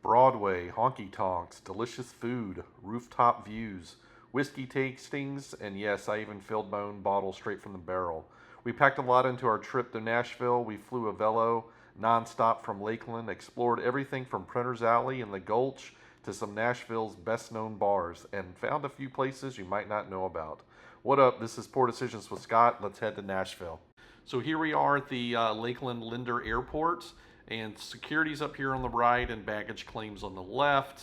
Broadway, honky tonks, delicious food, rooftop views, whiskey tastings, and yes, I even filled my own bottle straight from the barrel. We packed a lot into our trip to Nashville. We flew a velo nonstop from Lakeland, explored everything from Printer's Alley and the Gulch to some Nashville's best known bars, and found a few places you might not know about. What up? This is Poor Decisions with Scott. Let's head to Nashville. So here we are at the Lakeland Linder Airport, and security's up here on the right and baggage claims on the left.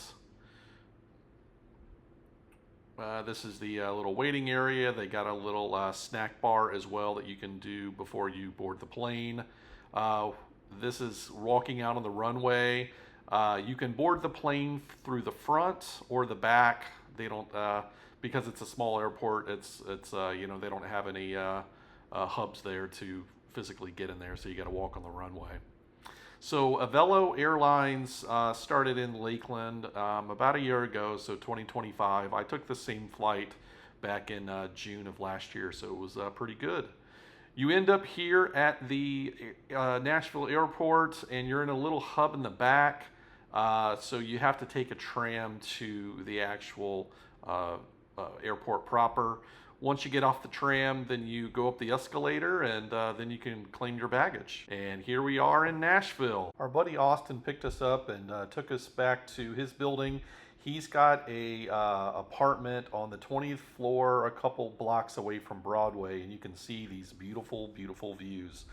This is the little waiting area. They got a little snack bar as well that you can do before you board the plane. This is walking out on the runway. You can board the plane through the front or the back. They don't because it's a small airport. It's you know, they don't have any hubs there to physically get in there, so you got to walk on the runway. So Avelo Airlines started in Lakeland about a year ago, so 2025. I took the same flight back in June of last year, so it was pretty good. You end up here at the Nashville Airport, and you're in a little hub in the back, so you have to take a tram to the actual airport proper. Once you get off the tram, then you go up the escalator, and then you can claim your baggage. And here we are in Nashville. Our buddy Austin picked us up and took us back to his building. He's got a apartment on the 20th floor, a couple blocks away from Broadway, and you can see these beautiful, beautiful views.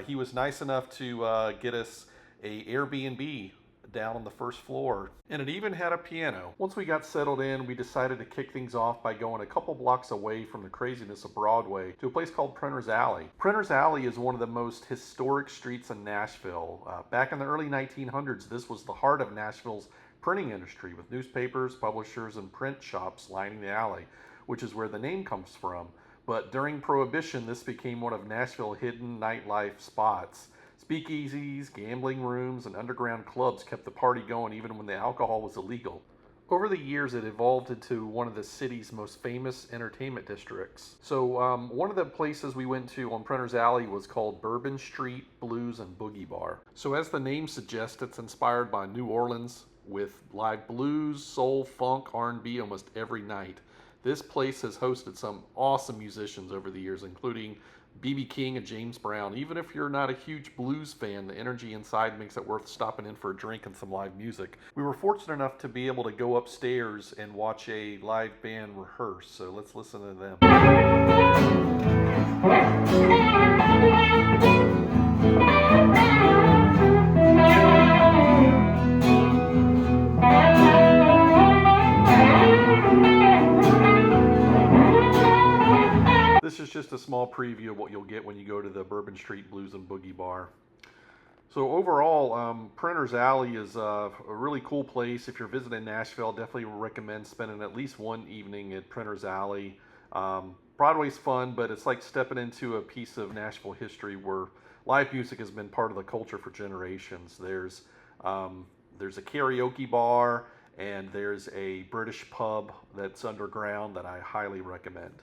He was nice enough to get us a Airbnb down on the first floor, and it even had a piano. Once we got settled in, we decided to kick things off by going a couple blocks away from the craziness of Broadway to a place called Printer's Alley. Printer's Alley is one of the most historic streets in Nashville. Back in the early 1900s, this was the heart of Nashville's printing industry, with newspapers, publishers, and print shops lining the alley, which is where the name comes from. But during Prohibition, this became one of Nashville's hidden nightlife spots. Speakeasies, gambling rooms, and underground clubs kept the party going even when the alcohol was illegal. Over the years, it evolved into one of the city's most famous entertainment districts. So one of the places we went to on Printer's Alley was called Bourbon Street Blues and Boogie Bar. So as the name suggests, it's inspired by New Orleans, with live blues, soul, funk, R&B almost every night. This place has hosted some awesome musicians over the years, including B.B. King and James Brown. Even if you're not a huge blues fan, the energy inside makes it worth stopping in for a drink and some live music. We were fortunate enough to be able to go upstairs and watch a live band rehearse, so let's listen to them. This is just a small preview of what you'll get when you go to the Bourbon Street Blues and Boogie Bar. So overall, Printer's Alley is a really cool place. If you're visiting Nashville, definitely recommend spending at least one evening at Printer's Alley. Broadway's fun, but it's like stepping into a piece of Nashville history where live music has been part of the culture for generations. There's a karaoke bar, and there's a British pub that's underground that I highly recommend.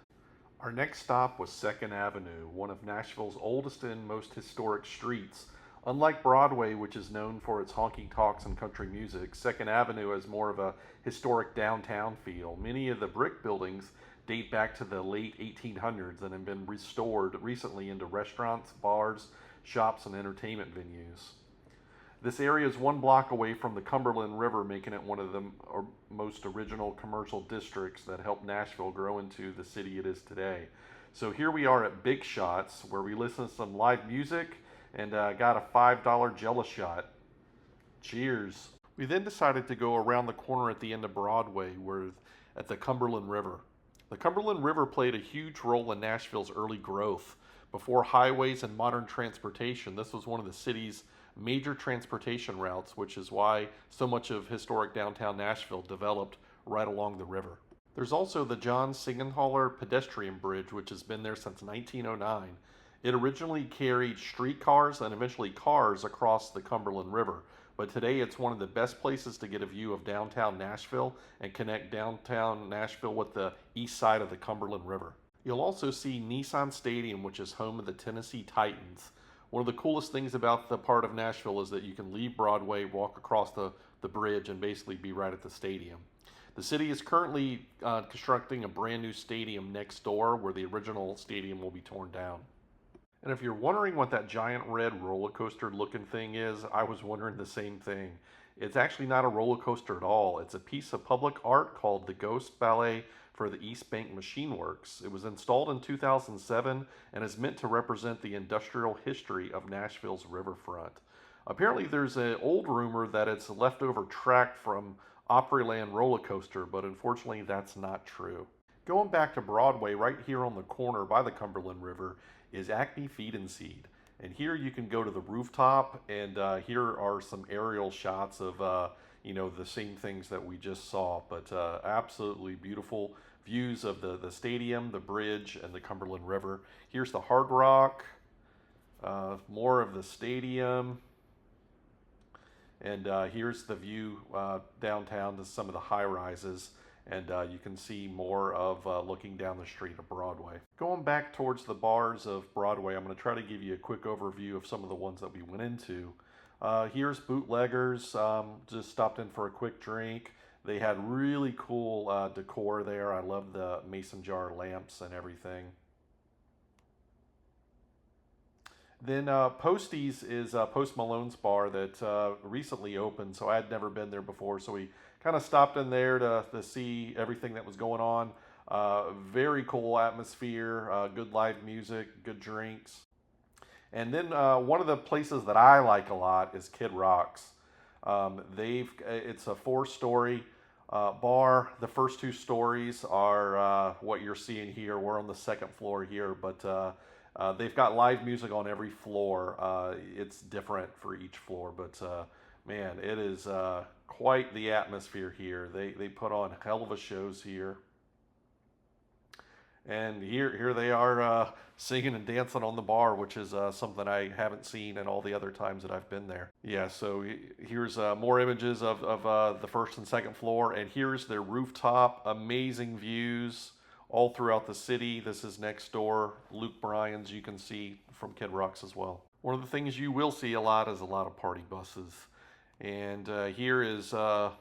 Our next stop was 2nd Avenue, one of Nashville's oldest and most historic streets. Unlike Broadway, which is known for its honky tonks and country music, 2nd Avenue has more of a historic downtown feel. Many of the brick buildings date back to the late 1800s and have been restored recently into restaurants, bars, shops, and entertainment venues. This area is 1 block away from the Cumberland River, making it one of the most original commercial districts that helped Nashville grow into the city it is today. So here we are at Big Shots, where we listened to some live music and got a $5 Jell-O shot. Cheers. We then decided to go around the corner at the end of Broadway, at the Cumberland River. The Cumberland River played a huge role in Nashville's early growth. Before highways and modern transportation, this was one of the city's major transportation routes, which is why so much of historic downtown Nashville developed right along the river. There's also the John Siegenthaler pedestrian bridge, which has been there since 1909. It originally carried streetcars and eventually cars across the Cumberland River, but today it's one of the best places to get a view of downtown Nashville and connect downtown Nashville with the east side of the Cumberland River. You'll also see Nissan Stadium, which is home of the Tennessee Titans. One of the coolest things about the part of Nashville is that you can leave Broadway, walk across the the bridge and basically be right at the stadium. The city is currently constructing a brand new stadium next door where the original stadium will be torn down. And if you're wondering what that giant red roller coaster looking thing is, I was wondering the same thing. It's actually not a roller coaster at all. It's a piece of public art called the Ghost Ballet for the East Bank Machine Works. It was installed in 2007 and is meant to represent the industrial history of Nashville's riverfront. Apparently there's an old rumor that it's a leftover track from Opryland roller coaster, but unfortunately that's not true. Going back to Broadway, right here on the corner by the Cumberland River, is Acme Feed and Seed. And here you can go to the rooftop, and here are some aerial shots of the same things that we just saw. But absolutely beautiful views of the stadium, the bridge, and the Cumberland River. Here's the Hard Rock, more of the stadium. And here's the view downtown to some of the high rises. And you can see more of looking down the street of Broadway. Going back towards the bars of Broadway, I'm going to try to give you a quick overview of some of the ones that we went into. Here's Bootleggers, just stopped in for a quick drink. They had really cool decor there. I love the mason jar lamps and everything. Then Posties is Post Malone's bar that recently opened, so I had never been there before, so we kind of stopped in there to see everything that was going on. Very cool atmosphere, good live music, good drinks. And then one of the places that I like a lot is Kid Rock's. It's a 4-story bar. The first 2 stories are what you're seeing here. We're on the 2nd floor here, but they've got live music on every floor. It's different for each floor, but man, it is quite the atmosphere here. They put on hell of a shows here. And here they are singing and dancing on the bar, which is something I haven't seen in all the other times that I've been there. Yeah, so here's more images of the 1st and 2nd floor, and here's their rooftop. Amazing views all throughout the city. This is next door, Luke Bryan's, you can see from Kid Rock's as well. One of the things you will see a lot is a lot of party buses. And here is a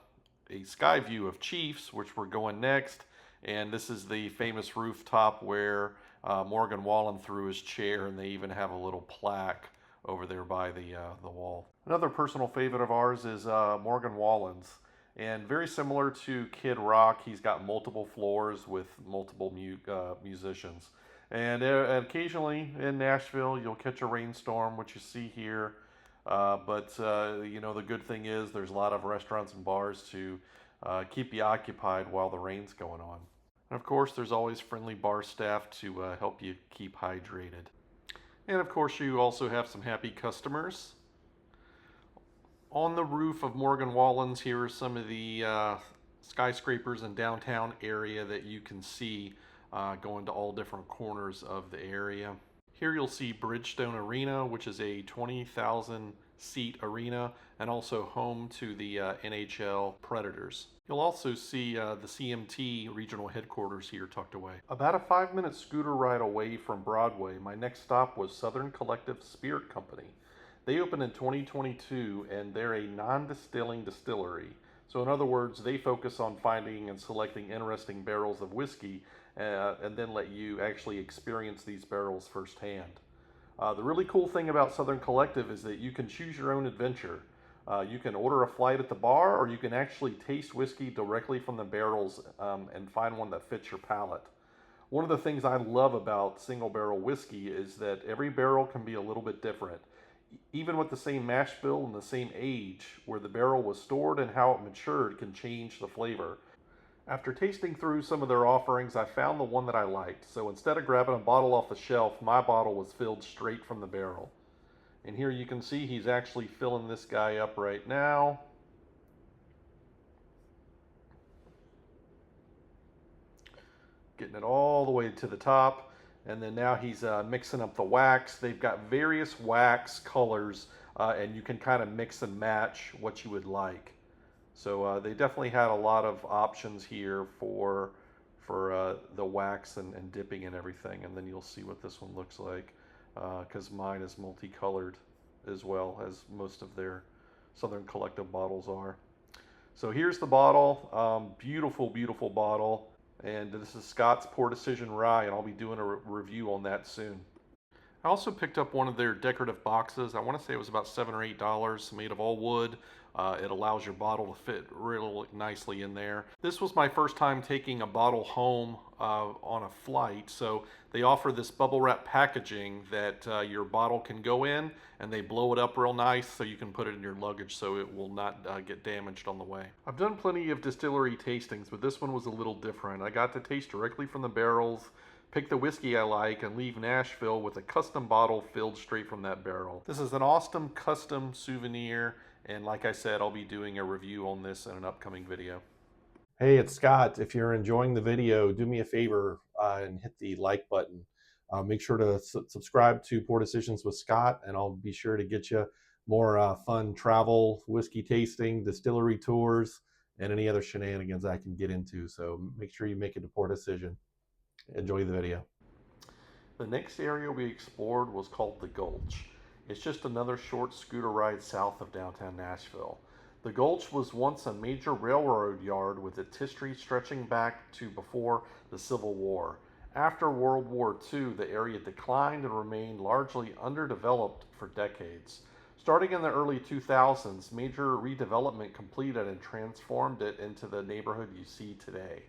sky view of Chiefs, which we're going next. And this is the famous rooftop where Morgan Wallen threw his chair, and they even have a little plaque over there by the wall. Another personal favorite of ours is Morgan Wallen's. And very similar to Kid Rock, he's got multiple floors with multiple musicians. And occasionally in Nashville, you'll catch a rainstorm, which you see here. But the good thing is there's a lot of restaurants and bars to keep you occupied while the rain's going on. And of course, there's always friendly bar staff to help you keep hydrated. And of course, you also have some happy customers. On the roof of Morgan Wallen's, here are some of the skyscrapers in downtown area that you can see going to all different corners of the area. Here you'll see Bridgestone Arena, which is a 20,000 seat arena and also home to the NHL Predators. You'll also see the CMT regional headquarters here tucked away. About a 5-minute scooter ride away from Broadway, my next stop was Southern Collective Spirit Company. They opened in 2022 and they're a non-distilling distillery. So in other words, they focus on finding and selecting interesting barrels of whiskey and then let you actually experience these barrels firsthand. The really cool thing about Southern Collective is that you can choose your own adventure. You can order a flight at the bar, or you can actually taste whiskey directly from the barrels and find one that fits your palate. One of the things I love about single barrel whiskey is that every barrel can be a little bit different. Even with the same mash bill and the same age, where the barrel was stored and how it matured can change the flavor. After tasting through some of their offerings, I found the one that I liked. So instead of grabbing a bottle off the shelf, my bottle was filled straight from the barrel. And here you can see he's actually filling this guy up right now. Getting it all the way to the top. And then now he's mixing up the wax. They've got various wax colors, and you can kind of mix and match what you would like. So they definitely had a lot of options here for the wax and dipping and everything. And then you'll see what this one looks like, because mine is multicolored as well as most of their Southern Collective bottles are. So here's the bottle, beautiful, beautiful bottle. And this is Scott's Pour Decision Rye, and I'll be doing a review on that soon. I also picked up one of their decorative boxes. I want to say it was about $7 or $8, made of all wood. It allows your bottle to fit real nicely in there. This was my first time taking a bottle home on a flight, so they offer this bubble wrap packaging that your bottle can go in, and they blow it up real nice so you can put it in your luggage so it will not get damaged on the way. I've done plenty of distillery tastings, but this one was a little different. I got to taste directly from the barrels, pick the whiskey I like, and leave Nashville with a custom bottle filled straight from that barrel. This is an awesome custom souvenir, and like I said, I'll be doing a review on this in an upcoming video. Hey, it's Scott. If you're enjoying the video, do me a favor and hit the like button. Make sure to subscribe to Poor Decisions with Scott, and I'll be sure to get you more fun travel, whiskey tasting, distillery tours, and any other shenanigans I can get into. So make sure you make it a Poor Decision. Enjoy the video. The next area we explored was called the Gulch. It's just another short scooter ride south of downtown Nashville. The Gulch was once a major railroad yard with its history stretching back to before the Civil War. After World War II, the area declined and remained largely underdeveloped for decades. Starting in the early 2000s, major redevelopment completed and transformed it into the neighborhood you see today.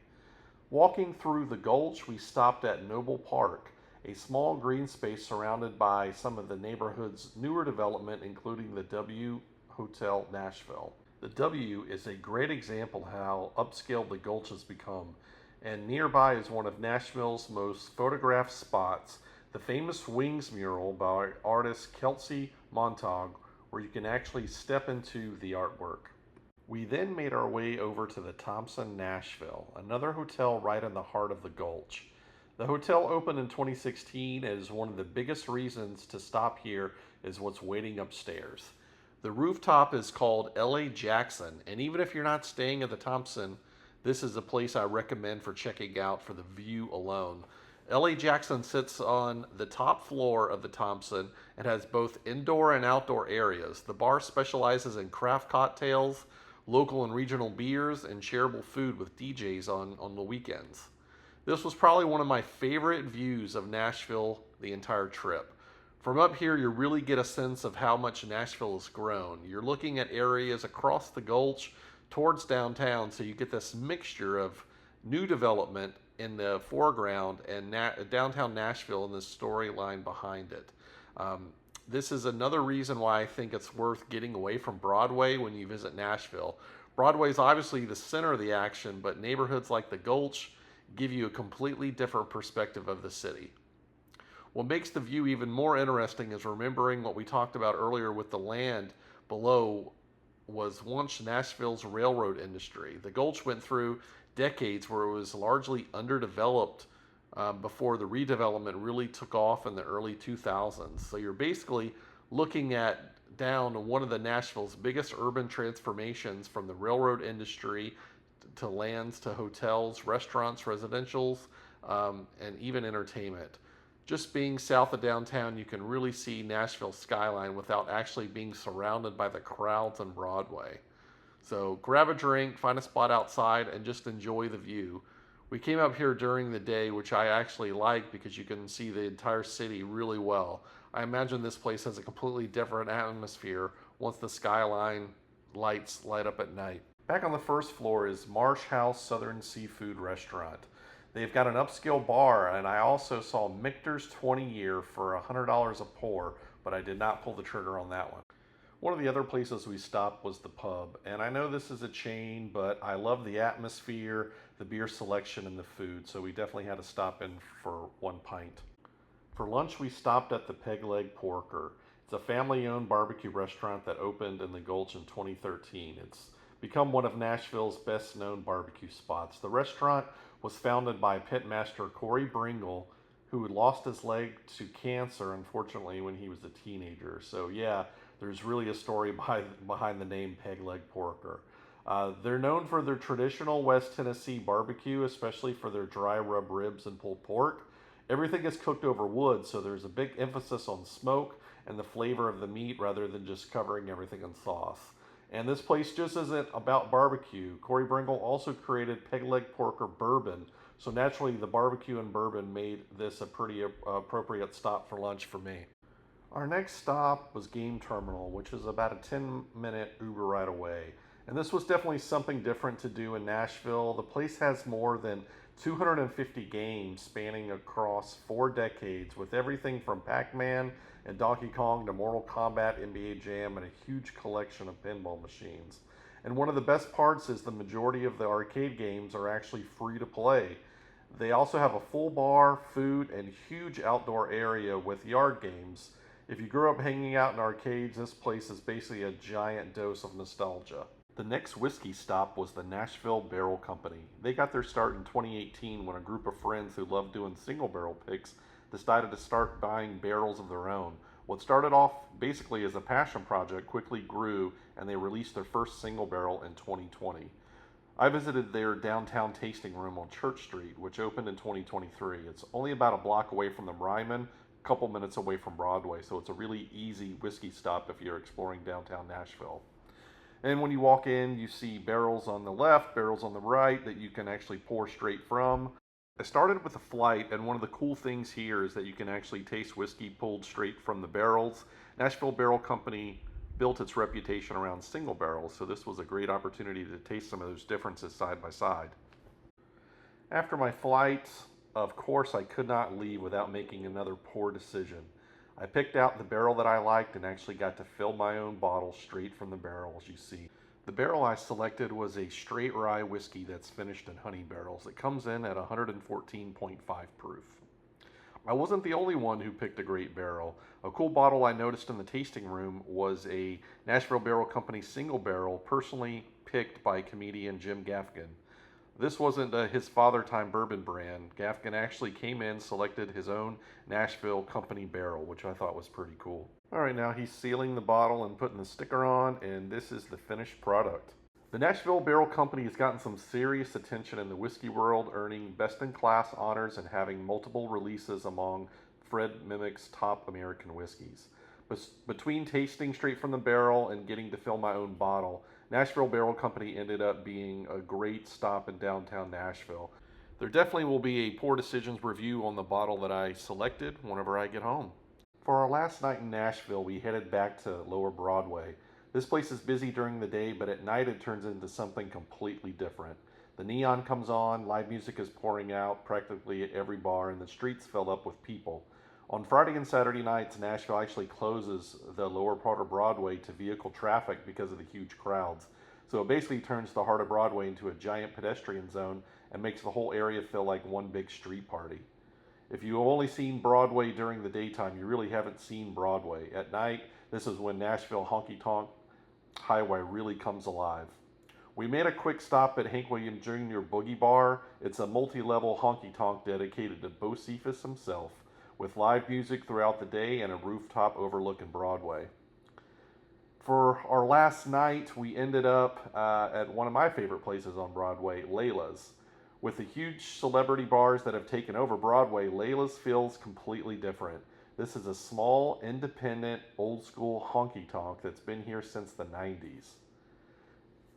Walking through the Gulch, we stopped at Noble Park, a small green space surrounded by some of the neighborhood's newer development, including the W Hotel Nashville. The W is a great example how upscale the Gulch has become, and nearby is one of Nashville's most photographed spots, the famous Wings mural by artist Kelsey Montague, where you can actually step into the artwork. We then made our way over to the Thompson Nashville, another hotel right in the heart of the Gulch. The hotel opened in 2016 and is one of the biggest reasons to stop here is what's waiting upstairs. The rooftop is called LA Jackson, and even if you're not staying at the Thompson, this is a place I recommend for checking out for the view alone. LA Jackson sits on the top floor of the Thompson and has both indoor and outdoor areas. The bar specializes in craft cocktails, local and regional beers, and shareable food with DJs on the weekends. This was probably one of my favorite views of Nashville the entire trip. From up here, you really get a sense of how much Nashville has grown. You're looking at areas across the Gulch towards downtown, so you get this mixture of new development in the foreground and downtown Nashville and the storyline behind it. This is another reason why I think it's worth getting away from Broadway when you visit Nashville. Broadway is obviously the center of the action, but neighborhoods like the Gulch give you a completely different perspective of the city. What makes the view even more interesting is remembering what we talked about earlier with the land below was once Nashville's railroad industry. The Gulch went through decades where it was largely underdeveloped before the redevelopment really took off in the early 2000s. So you're basically looking at down one of the Nashville's biggest urban transformations from the railroad industry to lands to hotels, restaurants, residentials, and even entertainment. Just being south of downtown, you can really see Nashville skyline without actually being surrounded by the crowds on Broadway. So grab a drink, find a spot outside, and just enjoy the view. We came up here during the day, which I actually like because you can see the entire city really well. I imagine this place has a completely different atmosphere once the skyline lights light up at night. Back on the first floor is Marsh House Southern Seafood Restaurant. They've got an upscale bar, and I also saw Michter's 20 year for $100 a pour, but I did not pull the trigger on that one. One of the other places we stopped was the pub, and I know this is a chain, but I love the atmosphere, the beer selection, and the food, so we definitely had to stop in for one pint. For lunch, we stopped at the Peg Leg Porker. It's a family-owned barbecue restaurant that opened in the Gulch in 2013. It's become one of Nashville's best-known barbecue spots. The restaurant was founded by pitmaster Corey Bringle, who had lost his leg to cancer, unfortunately, when he was a teenager. So yeah, there's really a story behind the name Peg Leg Porker. They're known for their traditional West Tennessee barbecue, especially for their dry rub ribs and pulled pork. Everything is cooked over wood, so there's a big emphasis on smoke and the flavor of the meat rather than just covering everything in sauce. And this place just isn't about barbecue. Corey Bringle also created peg leg pork or bourbon. So naturally, the barbecue and bourbon made this a pretty appropriate stop for lunch for me. Our next stop was Game Terminal, which is about a 10-minute Uber ride away. And this was definitely something different to do in Nashville. The place has more than 250 games spanning across 4 decades, with everything from Pac-Man and Donkey Kong to Mortal Kombat, NBA Jam, and a huge collection of pinball machines. And one of the best parts is the majority of the arcade games are actually free to play. They also have a full bar, food, and huge outdoor area with yard games. If you grew up hanging out in arcades, this place is basically a giant dose of nostalgia. The next whiskey stop was the Nashville Barrel Company. They got their start in 2018 when a group of friends who loved doing single barrel picks decided to start buying barrels of their own. What started off basically as a passion project quickly grew, and they released their first single barrel in 2020. I visited their downtown tasting room on Church Street, which opened in 2023. It's only about a block away from the Ryman, a couple minutes away from Broadway, so it's a really easy whiskey stop if you're exploring downtown Nashville. And when you walk in, you see barrels on the left, barrels on the right that you can actually pour straight from. I started with a flight, and one of the cool things here is that you can actually taste whiskey pulled straight from the barrels. Nashville Barrel Company built its reputation around single barrels, so this was a great opportunity to taste some of those differences side by side. After my flight, of course, I could not leave without making another poor decision. I picked out the barrel that I liked and actually got to fill my own bottle straight from the barrel, as you see. The barrel I selected was a straight rye whiskey that's finished in honey barrels. It comes in at 114.5 proof. I wasn't the only one who picked a great barrel. A cool bottle I noticed in the tasting room was a Nashville Barrel Company single barrel, personally picked by comedian Jim Gaffigan. This wasn't his Father Time bourbon brand. Gaffigan actually came in, selected his own Nashville Company barrel, which I thought was pretty cool. All right, now he's sealing the bottle and putting the sticker on, and this is the finished product. The Nashville Barrel Company has gotten some serious attention in the whiskey world, earning best-in-class honors and having multiple releases among Fred Mimick's top American whiskeys. Between tasting straight from the barrel and getting to fill my own bottle, Nashville Barrel Company ended up being a great stop in downtown Nashville. There definitely will be a Poor Decisions review on the bottle that I selected whenever I get home. For our last night in Nashville, we headed back to Lower Broadway. This place is busy during the day, but at night it turns into something completely different. The neon comes on, live music is pouring out practically at every bar, and the streets fill up with people. On Friday and Saturday nights, Nashville actually closes the lower part of Broadway to vehicle traffic because of the huge crowds. So it basically turns the heart of Broadway into a giant pedestrian zone and makes the whole area feel like one big street party. If you've only seen Broadway during the daytime, you really haven't seen Broadway. At night, this is when Nashville Honky Tonk Highway really comes alive. We made a quick stop at Hank Williams Jr. Boogie Bar. It's a multi-level honky tonk dedicated to Bo Cephas himself, with live music throughout the day and a rooftop overlooking Broadway. For our last night, we ended up at one of my favorite places on Broadway, Layla's. With the huge celebrity bars that have taken over Broadway, Layla's feels completely different. This is a small, independent, old-school honky tonk that's been here since the 90s.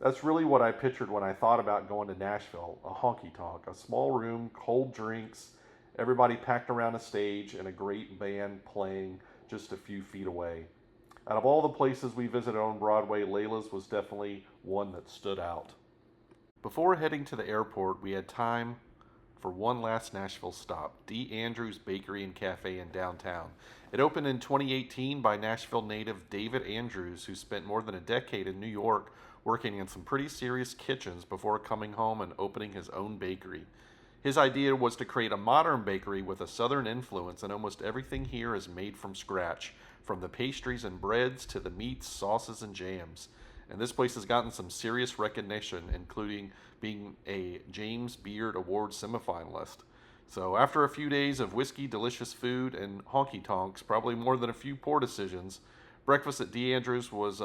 That's really what I pictured when I thought about going to Nashville, a honky tonk, a small room, cold drinks, everybody packed around a stage, and a great band playing just a few feet away. Out of all the places we visited on Broadway, Layla's was definitely one that stood out. Before heading to the airport, we had time for one last Nashville stop, D. Andrews Bakery and Cafe in downtown. It opened in 2018 by Nashville native David Andrews, who spent more than a decade in New York working in some pretty serious kitchens before coming home and opening his own bakery. His idea was to create a modern bakery with a southern influence, and almost everything here is made from scratch, from the pastries and breads to the meats, sauces, and jams. And this place has gotten some serious recognition, including being a James Beard Award semifinalist. So after a few days of whiskey, delicious food, and honky tonks, probably more than a few poor decisions, breakfast at D. Andrews was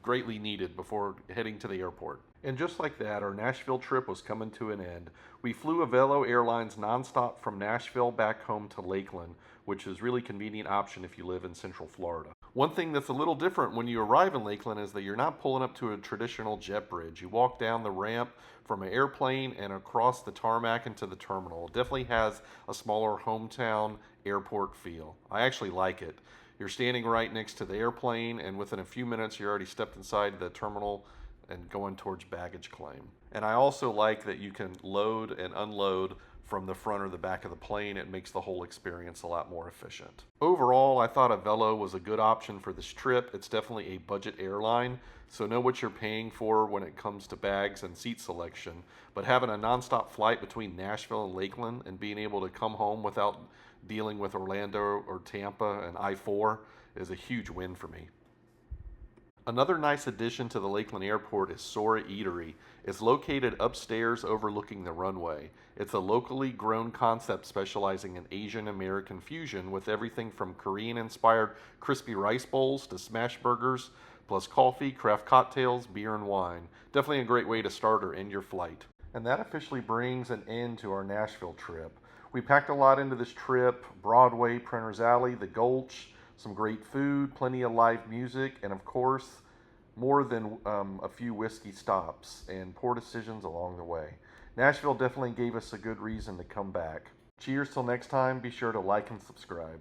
greatly needed before heading to the airport. And just like that, our Nashville trip was coming to an end. We flew Avelo Airlines nonstop from Nashville back home to Lakeland, which is a really convenient option if you live in Central Florida. One thing that's a little different when you arrive in Lakeland is that you're not pulling up to a traditional jet bridge. You walk down the ramp from an airplane and across the tarmac into the terminal. It definitely has a smaller hometown airport feel. I actually like it. You're standing right next to the airplane, and within a few minutes, you're already stepped inside the terminal and going towards baggage claim. And I also like that you can load and unload from the front or the back of the plane. It makes the whole experience a lot more efficient. Overall, I thought Avelo was a good option for this trip. It's definitely a budget airline, so know what you're paying for when it comes to bags and seat selection. But having a nonstop flight between Nashville and Lakeland and being able to come home without dealing with Orlando or Tampa and I-4 is a huge win for me. Another nice addition to the Lakeland Airport is Sora Eatery. It's located upstairs overlooking the runway. It's a locally grown concept specializing in Asian American fusion with everything from Korean-inspired crispy rice bowls to smash burgers, plus coffee, craft cocktails, beer, and wine. Definitely a great way to start or end your flight. And that officially brings an end to our Nashville trip. We packed a lot into this trip: Broadway, Printer's Alley, the Gulch, some great food, plenty of live music, and of course, more than a few whiskey stops and poor decisions along the way. Nashville definitely gave us a good reason to come back. Cheers till next time. Be sure to like and subscribe.